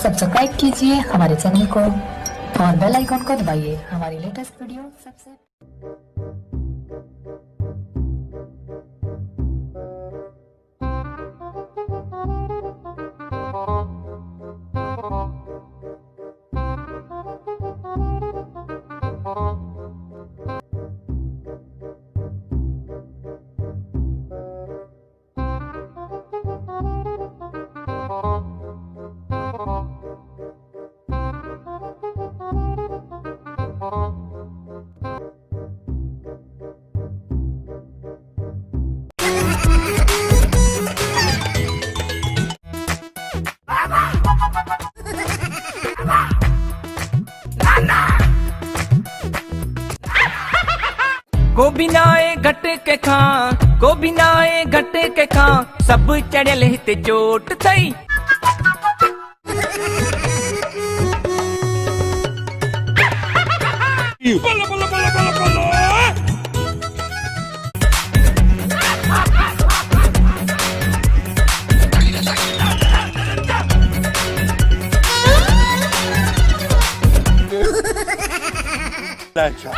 Subscribe कीजिए हमारे channel को और बेल आइकन को दबाइए हमारी लेटेस्ट वीडियो सबसे। को बिनाए घट के खां, को बिनाए घट के खां, सब चढ़ियल हिते चोट थई। बोलो बोलो बोलो बोलो बोलो। अच्छा